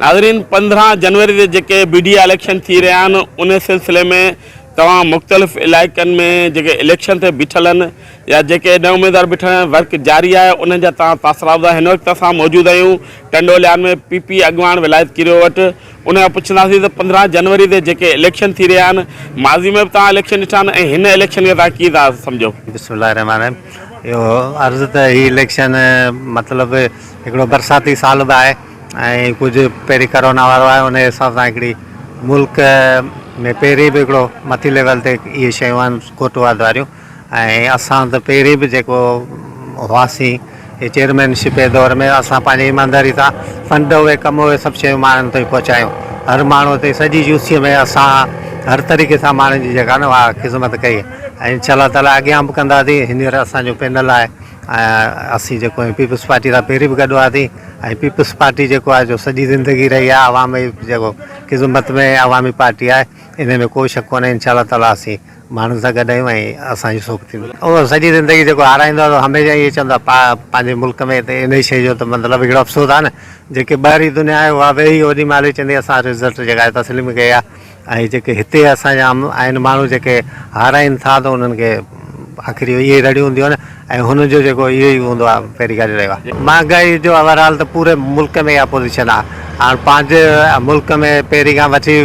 नाज़रीन 15 जनवरी के जेके मीडिया इलेक्शन थी रहा आहिनि उन सिलसिले में तव्हां मुख़्तलिफ़ इलाइक़नि में जेके इलेक्शन ते बीठल आहिनि या जेके नए उम्मीदवार बीठल आहिनि वर्क जारी आहे उन जा तव्हां तासरा ॿुधायो। हिन वक़्तु असां मौजूदु आहियूं टंडोलियान में पीपी अॻवान विलायत किरियो वटि। उन खां पुछंदासीं त 15 जनवरी ते जेके इलेक्शन थी रहा आहिनि माज़ी में बि तव्हां इलेक्शन ॾिठा आहिनि ऐं हिन इलेक्शन खे तव्हां कीअं था सम्झो? बिस्मिल्लाहिर्रहमानिर्रहीम। इहो अर्ज़ु त ही इलेक्शन मतिलबु हिकिड़ो बरसाती साल बि आहे ऐं कुझु पहिरीं करोना वारो आहे। उन हिसाब सां हिकिड़ी मुल्क में पहिरीं बि हिकिड़ो मथे लेवल ते इहे शयूं आहिनि कोटवाद वारियूं ऐं असां त पहिरीं बि जेको हुआसीं चेयरमैनशिप जे दौर में असां पंहिंजी ईमानदारी सां फंड उहे कम उहे सभु शयूं माण्हुनि ताईं पहुचायूं। हर माण्हू ते सॼी यूसीअ में असां हर तरीक़े सां माण्हुनि जी जेका न उहा ख़िदमत कई ऐं इंशाअल्लाह ताला अॻियां बि कंदासीं। हींअर असांजो पैनल आहे असीं जेको पीपल्स पार्टी सां पहिरीं बि गॾु हुआसीं ऐं पीपल्स पार्टी जेको आहे जो सॼी ज़िंदगी रही आहे अवामी जेको ख़िदमत में अवामी पार्टी आहे। इन में कोई शक कोन्हे। इंशाअल्लाह ताला असीं माण्हुनि सां गॾु आहियूं ऐं असांजी सोख थींदी। उहो सॼी ज़िंदगी जेको हाराईंदो आहे हमेशह इहे चवंदो आहे पंहिंजे मुल्क में त इन शइ जो त मतिलबु हिकिड़ो अफ़सोस आहे न जेके ॿाहिरी दुनिया आहे उहा वेही ओॾी महिल चवंदी असां रिज़ल्ट जेका आहे तस्लीम कई आहे ऐं जेके हिते असांजा आहिनि माण्हू जेके हाराइनि था त उन्हनि खे आख़िरी इहे ई रड़ियूं हूंदियूं आहिनि ऐं हुनजो जेको इहो ई हूंदो आहे पहिरीं ॻाल्हि रहियो आहे। महांगाई जो ओवरऑल त पूरे मुल्क में इहा पोज़ीशन आहे। हाणे पंहिंजे मुल्क में पहिरीं खां वठी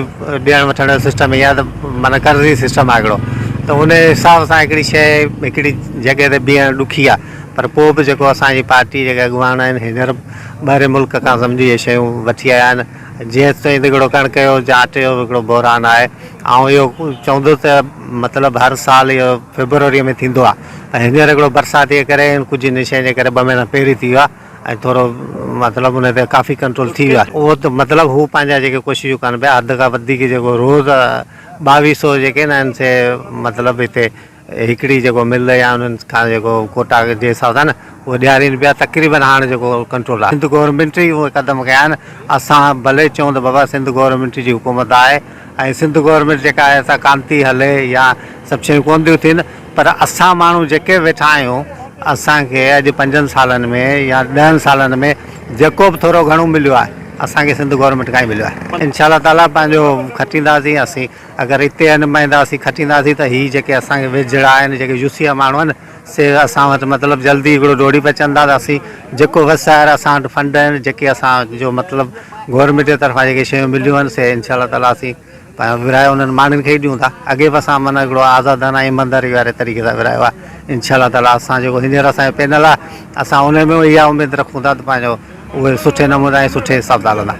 ॾियणु वठण जो सिस्टम इहा त माना कर्ज़ी सिस्टम आहे हिकिड़ो त उन हिसाब सां हिकिड़ी शइ हिकिड़ी जॻह ते बीहणु ॾुखी आहे। पर पोइ बि जेको असांजी पार्टी जेके अॻुवान आहिनि हींअर ॿाहिरि मुल्क खां सम्झी इहे शयूं वठी आया आहिनि। जीअं ताईं हिकिड़ो कणिक जो या अटे जो हिकिड़ो बहिरान आहे ऐं इहो चवंदो त मतिलबु हर साल इहो फेबरवरी में थींदो आहे ऐं हींअर हिकिड़ो बरसाति जे करे कुझु इन शइ जे करे 2 महीना पहिरीं थी वियो आहे ऐं थोरो मतिलबु उन ते काफ़ी कंट्रोल थी वियो आहे। उहो त मतिलबु हू पंहिंजा जेके कोशिशूं कनि पिया हद खां वधीक जेको रोज़ 2200 जेके न आहिनि से मतिलबु हिते हिकिड़ी जेको मिल या उन्हनि खां जेको कोटा जे हिसाब सां न उहे ॾियारीनि पिया तक़रीबन हाणे जेको कंट्रोल आहे। सिंध गवर्नमेंट ई उहे क़दम कया आहिनि। असां भले चऊं त बाबा सिंध गवर्नमेंट जी हुकूमत आहे ऐं सिंध गवर्नमेंट जेका आहे असां कान थी हले या सभु शयूं कोन थियूं थियनि पर असां माण्हू जेके वेठा आहियूं असांखे अॼु 5 सालनि में या 10 सालनि में जेको बि थोरो घणो मिलियो आहे असांखे सिंध गवर्नमेंट खां ई मिलियो आहे। इंशाअल्लाह ताला पंहिंजो खटींदासीं असीं अगरि हिते नुमाईंदासीं खटींदासीं त हीअ जेके असांखे वेझड़ा आहिनि जेके यूसीअ माण्हू आहिनि से असां वटि मतिलबु जल्दी हिकिड़ो दौड़ी पचंदा त असीं जेको वसायर असां वटि फंड आहिनि जेके असांजो मतिलबु गवर्नमेंट जे तरफ़ां जेके शयूं मिलियूं आहिनि से इंशाअल्लाह ताला असीं विरायो उन्हनि माण्हुनि खे ई ॾियूं था। अॻे बि असां माना हिकिड़ो आज़ादाना ईमानदारी वारे तरीक़े सां विरायो आहे। इंशाअल्लाह ताला असां जेको हींअर असांजो पैनल आहे असां उन में इहा उमेदु रखूं था त पंहिंजो उहे सुठे नमूने ऐं सुठे हिसाब सां हलंदा।